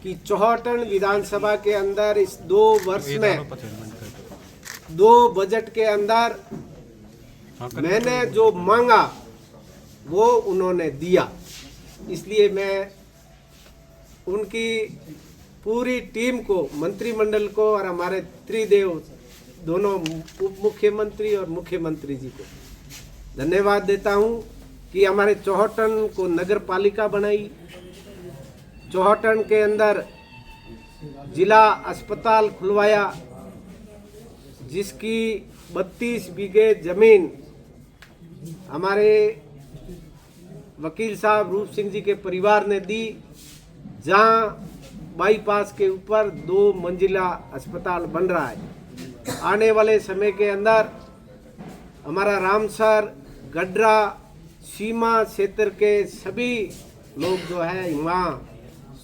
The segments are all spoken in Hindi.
कि चौहटन विधानसभा के अंदर इस 2 वर्ष में 2 बजट के अंदर मैंने जो मांगा वो उन्होंने दिया। इसलिए मैं उनकी पूरी टीम को, मंत्रिमंडल को और हमारे त्रिदेव दोनों उप मुख्यमंत्री और मुख्यमंत्री जी को धन्यवाद देता हूं कि हमारे चौहटन को नगर पालिका बनाई, चौहटन के अंदर जिला अस्पताल खुलवाया, जिसकी 32 बीघे जमीन हमारे वकील साहब रूप सिंह जी के परिवार ने दी, जहां बाईपास के ऊपर 2 मंजिला अस्पताल बन रहा है। आने वाले समय के अंदर हमारा रामसर, गडरा, सीमा क्षेत्र के सभी लोग जो है वहाँ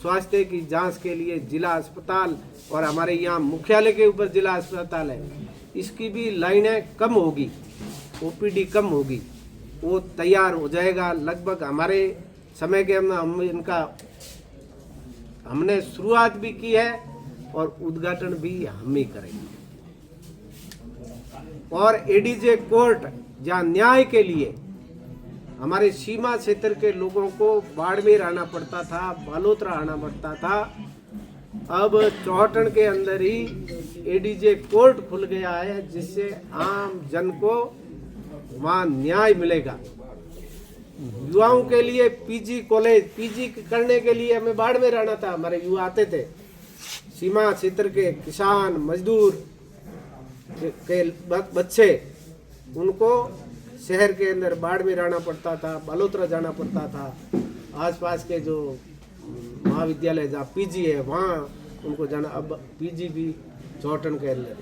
स्वास्थ्य की जांच के लिए जिला अस्पताल, और हमारे यहाँ मुख्यालय के ऊपर जिला अस्पताल है, इसकी भी लाइनें कम होगी, ओपीडी कम होगी, वो तैयार हो जाएगा। लगभग हमारे समय के हमने शुरुआत भी की है और उद्घाटन भी हम ही करेंगे। और एडीजे कोर्ट, जहाँ न्याय के लिए हमारे सीमा क्षेत्र के लोगों को बाड़मेर आना पड़ता था, बालोतरा आना पड़ता था, अब चौहटन के अंदर ही एडीजे कोर्ट खुल गया है, जिससे आम जन को वहाँ न्याय मिलेगा। युवाओं के लिए पीजी कॉलेज, पीजी करने के लिए हमें बाड़मेर आना था, हमारे युवा आते थे। सीमा क्षेत्र के किसान, मजदूर के बच्चे, उनको शहर के अंदर बाड़मेर आना पड़ता था, बालोतरा जाना पड़ता था। आसपास के जो महाविद्यालय जहाँ पीजी है वहाँ उनको जाना, अब पीजी भी चौहटन के अंदर।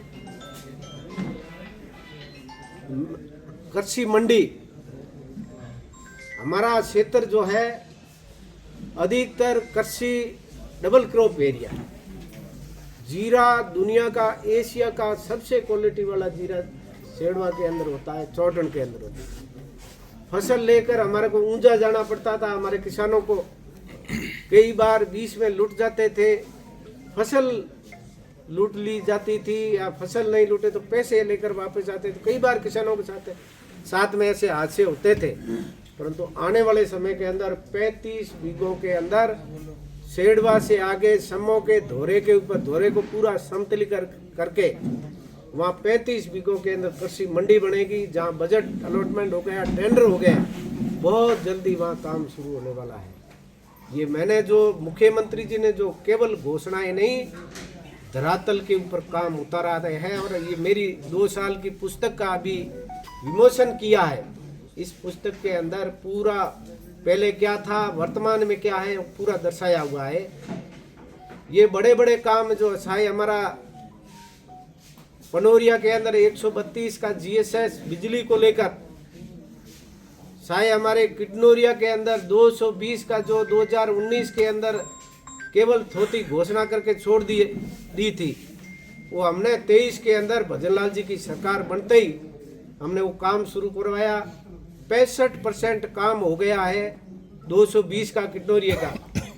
कृषि मंडी, हमारा क्षेत्र जो है अधिकतर कृषि डबल क्रॉप एरिया है। जीरा दुनिया का, एशिया का सबसे क्वालिटी वाला जीरा सेड़वा के अंदर होता है, चौहटन के अंदर होता है। फसल लेकर हमारे को ऊंचा जाना पड़ता था, हमारे किसानों को कई बार बीच में लूट जाते थे, फसल लूट ली जाती थी, या फसल नहीं लूटे तो पैसे लेकर वापस आते थे। कई बार किसानों के साथ में ऐसे हादसे होते थे। परंतु आने वाले समय के अंदर 35 बीघों के अंदर सेड़वा से आगे समो के धोरे के ऊपर, धोरे को पूरा समतलीकरण करके वहाँ 35 बीघों के अंदर कृषि मंडी बनेगी, जहाँ बजट अलॉटमेंट हो गया, टेंडर हो गया, बहुत जल्दी वहाँ काम शुरू होने वाला है। ये मैंने जो मुख्यमंत्री जी ने जो केवल घोषणाएं नहीं, धरातल के ऊपर काम उतारा है। और ये मेरी 2 साल की पुस्तक का अभी विमोचन किया है। इस पुस्तक के अंदर पूरा पहले क्या था, वर्तमान में क्या है, पूरा दर्शाया हुआ है। ये बड़े बड़े काम जो चाहे हमारा पनोरिया के अंदर 132 का जीएसएस बिजली को लेकर, चाहे हमारे किटनोरिया के अंदर 220 का जो 2019 के अंदर केवल थोती घोषणा करके छोड़ दी थी, वो हमने 23 के अंदर भजनलाल जी की सरकार बनते ही हमने वो काम शुरू करवाया। 65% काम हो गया है 220 का किटनोरिया का,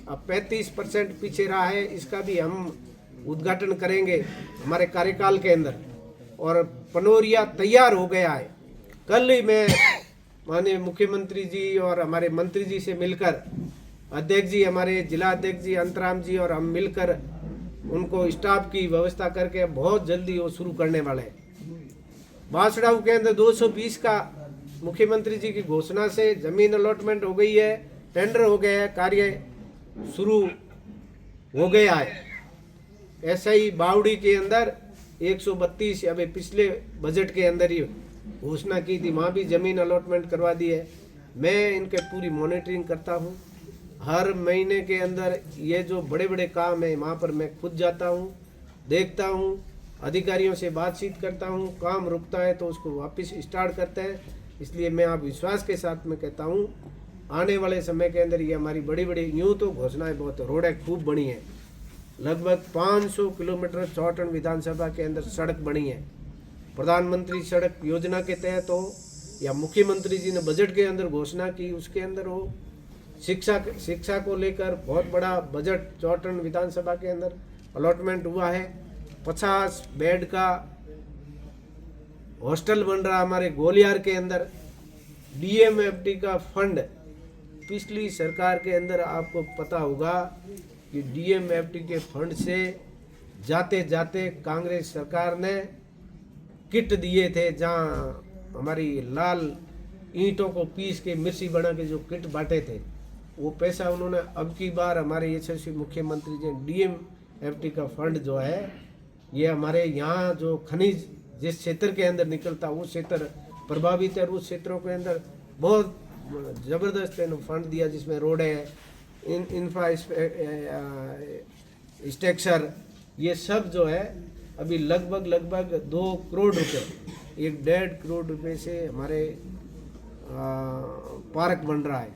अब 35% पीछे रहा है, इसका भी हम उद्घाटन करेंगे हमारे कार्यकाल के अंदर। और पनोरिया तैयार हो गया है। कल ही मैं माननीय मुख्यमंत्री जी और हमारे मंत्री जी से मिलकर, अध्यक्ष जी, हमारे जिला अध्यक्ष जी अंतराम जी और हम मिलकर उनको स्टाफ की व्यवस्था करके बहुत जल्दी वो शुरू करने वाले हैं। बांसड़ाऊ के अंदर 220 का मुख्यमंत्री जी की घोषणा से जमीन अलॉटमेंट हो गई है, टेंडर हो गया है, कार्य शुरू हो गया है। ऐसा ही बावड़ी के अंदर 132 अभी पिछले बजट के अंदर ही घोषणा की थी, वहाँ भी जमीन अलॉटमेंट करवा दी है। मैं इनके पूरी मॉनिटरिंग करता हूँ। हर महीने के अंदर ये जो बड़े बड़े काम है वहाँ पर मैं खुद जाता हूँ, देखता हूँ, अधिकारियों से बातचीत करता हूँ। काम रुकता है तो उसको वापस स्टार्ट करते हैं। इसलिए मैं आप विश्वास के साथ में कहता हूँ, आने वाले समय के अंदर ये हमारी बड़ी बड़ी, यूँ तो घोषणाएं बहुत, रोडें खूब बनी है, लगभग 500 किलोमीटर चौहटन विधानसभा के अंदर सड़क बनी है। प्रधानमंत्री सड़क योजना के तहत हो या मुख्यमंत्री जी ने बजट के अंदर घोषणा की उसके अंदर हो, शिक्षा को लेकर बहुत बड़ा बजट चौटन विधानसभा के अंदर अलॉटमेंट हुआ है। 50 बेड का हॉस्टल बन रहा हमारे गोलियार के अंदर। डीएमएफटी का फंड पिछली सरकार के अंदर आपको पता होगा कि डीएमएफटी के फंड से जाते जाते कांग्रेस सरकार ने किट दिए थे, जहां हमारी लाल ईंटों को पीस के मिर्ची बना के जो किट बांटे थे, वो पैसा उन्होंने अब की बार हमारे यशस्वी मुख्यमंत्री जी डीएमएफटी का फंड जो है ये हमारे यहाँ जो खनिज जिस क्षेत्र के अंदर निकलता वो क्षेत्र प्रभावित है, उस क्षेत्रों के अंदर बहुत ज़बरदस्त फंड दिया, जिसमें रोड है, इंफ्रास्ट्रक्चर, ये सब जो है अभी लगभग 2 करोड़ रुपए, 1.5 करोड़ रुपए से हमारे पार्क बन रहा है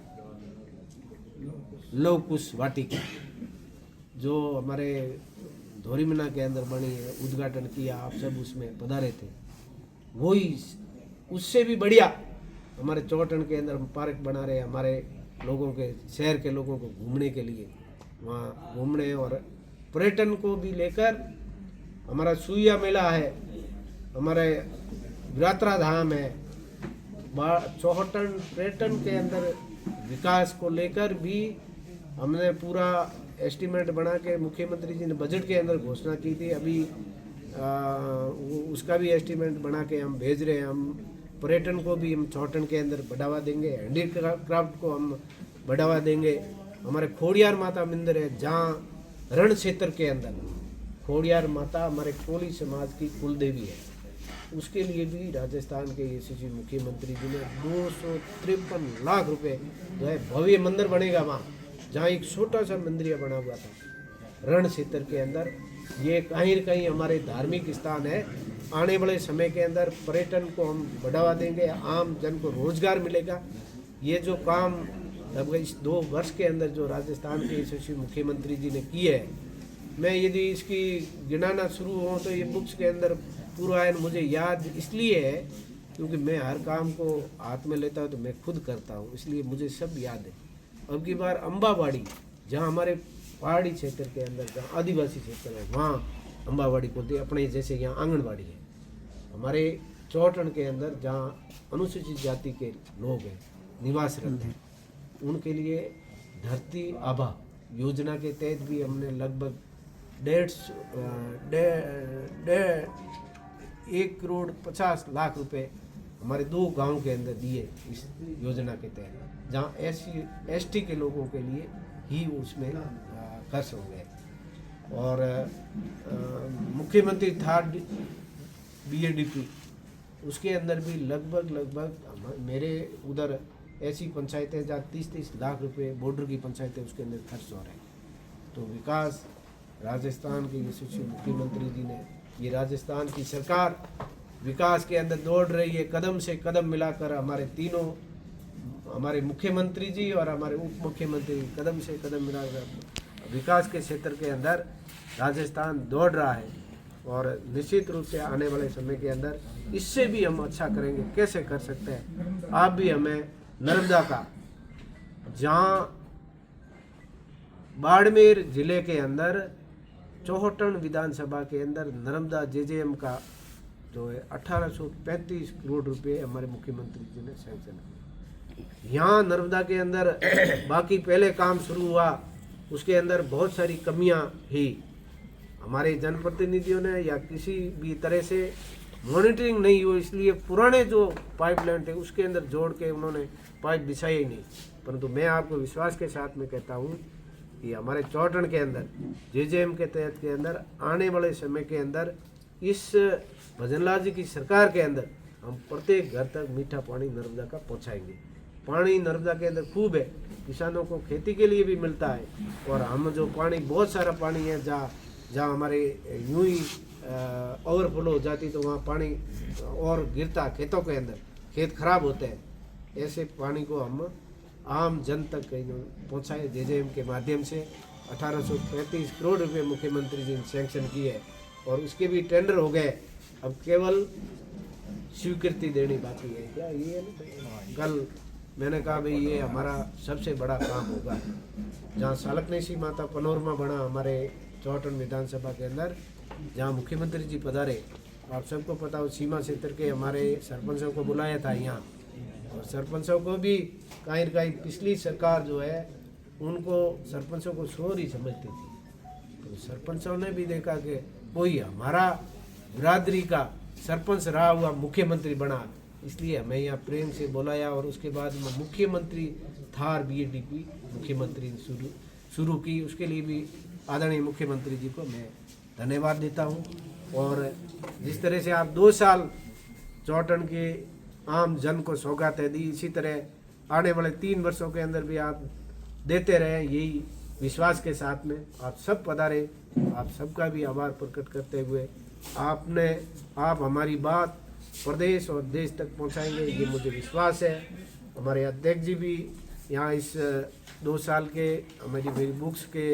लौह कुश वाटिका, जो हमारे धोरीमना के अंदर बनी है, उद्घाटन किया, आप सब उसमें पधारे थे। वही उससे भी बढ़िया हमारे चौटन के अंदर हम पार्क बना रहे हैं, हमारे लोगों के, शहर के लोगों को घूमने के लिए, वहाँ घूमने और पर्यटन को भी लेकर हमारा सुइया मेला है, हमारे यात्रा धाम है, चौहटन पर्यटन के अंदर विकास को लेकर भी हमने पूरा एस्टीमेट बना के मुख्यमंत्री जी ने बजट के अंदर घोषणा की थी। अभी उसका भी एस्टीमेट बना के हम भेज रहे हैं। हम पर्यटन को भी हम चौहटन के अंदर बढ़ावा देंगे, हैंडीक्राफ्ट को हम बढ़ावा देंगे। हमारे खोड़ियार माता मंदिर है, जहाँ रण क्षेत्र के अंदर खोड़ियार माता हमारे कोली समाज की कुल देवी है, उसके लिए भी राजस्थान के यशस्वी मुख्यमंत्री जी ने 253 लाख रुपए जो है भव्य मंदिर बनेगा वहाँ, जहाँ एक छोटा सा मंदिर बना हुआ था रण क्षेत्र के अंदर। ये कहीं न कहीं हमारे धार्मिक स्थान है। आने वाले समय के अंदर पर्यटन को हम बढ़ावा देंगे, आम जन को रोजगार मिलेगा। ये जो काम लगभग इस 2 वर्ष के अंदर जो राजस्थान के यशस्वी मुख्यमंत्री जी ने किए है, मैं यदि इसकी गिनाना शुरू हो तो ये बुक्स के अंदर पूरा मुझे याद इसलिए है क्योंकि मैं हर काम को हाथ में लेता हूँ तो मैं खुद करता हूँ, इसलिए मुझे सब याद है। अब की बार अम्बावाड़ी, जहाँ हमारे पहाड़ी क्षेत्र के अंदर जहाँ आदिवासी क्षेत्र है, वहाँ अम्बावाड़ी को दे, अपने जैसे यहाँ आंगनबाड़ी है। हमारे चौटन के अंदर जहाँ अनुसूचित जाति के लोग हैं, निवासरत हैं, उनके लिए धरती आभा योजना के तहत भी हमने लगभग 1 करोड़ 50 लाख रुपए हमारे 2 गांव के अंदर दिए इस योजना के तहत, जहाँ SC/ST के लोगों के लिए ही उसमें खर्च हो गए। और मुख्यमंत्री था BADP, उसके अंदर भी लगभग मेरे उधर ऐसी पंचायतें जहाँ 30-30 लाख रुपए बॉर्डर की पंचायतें उसके अंदर खर्च हो रहे हैं। तो विकास राजस्थान के यशस्वी मुख्यमंत्री जी ने, ये राजस्थान की सरकार विकास के अंदर दौड़ रही है, कदम से कदम मिलाकर हमारे तीनों, हमारे मुख्यमंत्री जी और हमारे उप मुख्यमंत्री कदम से कदम मिलाकर विकास के क्षेत्र के अंदर राजस्थान दौड़ रहा है। और निश्चित रूप से आने वाले समय के अंदर इससे भी हम अच्छा करेंगे। कैसे कर सकते हैं? आप भी हमें नर्मदा का, जहाँ बाड़मेर जिले के अंदर चौहटन विधानसभा के अंदर नर्मदा JJM का जो है 1835 करोड़ रुपए हमारे मुख्यमंत्री जी ने सैंक्शन किए। यहाँ नर्मदा के अंदर बाकी पहले काम शुरू हुआ, उसके अंदर बहुत सारी कमियां ही हमारे जनप्रतिनिधियों ने या किसी भी तरह से मॉनिटरिंग नहीं हुई, इसलिए पुराने जो पाइपलाइन थे उसके अंदर जोड़ के उन्होंने पाइप बिछाए ही नहीं। परंतु मैं आपको विश्वास के साथ में कहता हूँ कि हमारे चौटन के अंदर JJM के तहत के अंदर आने वाले समय के अंदर इस भजनलाल जी की सरकार के अंदर हम प्रत्येक घर तक मीठा पानी नर्मदा का पहुँचाएंगे। पानी नर्मदा के अंदर खूब है, किसानों को खेती के लिए भी मिलता है। और हम जो पानी, बहुत सारा पानी है, जहाँ हमारे यूं ही ओवरफ्लो हो जाती तो वहाँ पानी और गिरता खेतों के अंदर, खेत खराब होते हैं। ऐसे पानी को हम आम जन तक पहुँचाए JJM के माध्यम से। 1835 करोड़ रुपए मुख्यमंत्री जी ने सैंक्शन किए है और उसके भी टेंडर हो गए। अब केवल स्वीकृति देनी बाकी है। क्या ये कल मैंने कहा भाई ये हमारा सबसे बड़ा काम होगा। जहाँ सालकनेसी माता पनोरमा बना हमारे चौहटन विधानसभा के अंदर, जहाँ मुख्यमंत्री जी पधारे, आप सबको पता हो सीमा क्षेत्र के हमारे सरपंचों को बुलाया था यहाँ, और सरपंचों को भी कहीं पिछली सरकार जो है उनको सरपंचों को शोर ही समझती थी। तो सरपंचों ने भी देखा कि कोई हमारा बिरादरी का सरपंच रहा हुआ मुख्यमंत्री बना, इसलिए हमें यहाँ प्रेम से बुलाया। और उसके बाद में मुख्यमंत्री थार बीएडीपी मुख्यमंत्री शुरू की, उसके लिए भी आदरणीय मुख्यमंत्री जी को मैं धन्यवाद देता हूँ। और जिस तरह से आप 2 साल चौहटन के आम जन को सौगातें दी, इसी तरह आने वाले 3 वर्षों के अंदर भी आप देते रहे, यही विश्वास के साथ में आप सब पधारे। आप सबका भी आभार प्रकट करते हुए आप हमारी बात प्रदेश और देश तक पहुंचाएंगे, ये मुझे विश्वास है। हमारे अध्यक्ष जी भी यहाँ इस 2 साल के मेरी बुक्स के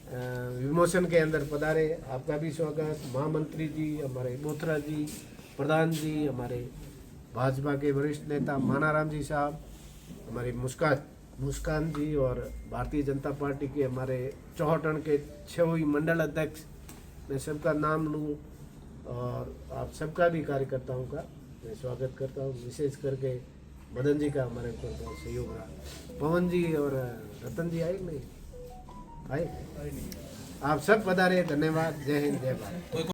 विमोचन के अंदर पधारे, आपका भी स्वागत। महामंत्री जी, हमारे बोथरा जी, प्रधान जी, हमारे भाजपा के वरिष्ठ नेता मानाराम जी साहब, हमारी मुस्कान जी, और भारतीय जनता पार्टी के हमारे चौहटन के 6 मंडल अध्यक्ष, मैं सबका नाम लूँ और आप सबका भी कार्यकर्ताओं का मैं स्वागत करता हूँ। विशेष करके मदन जी का हमारे ऊपर बहुत सहयोग रहा। पवन जी और रतन जी आए नहीं आए, आप सब पधारे, धन्यवाद। जय हिंद, जय भारत।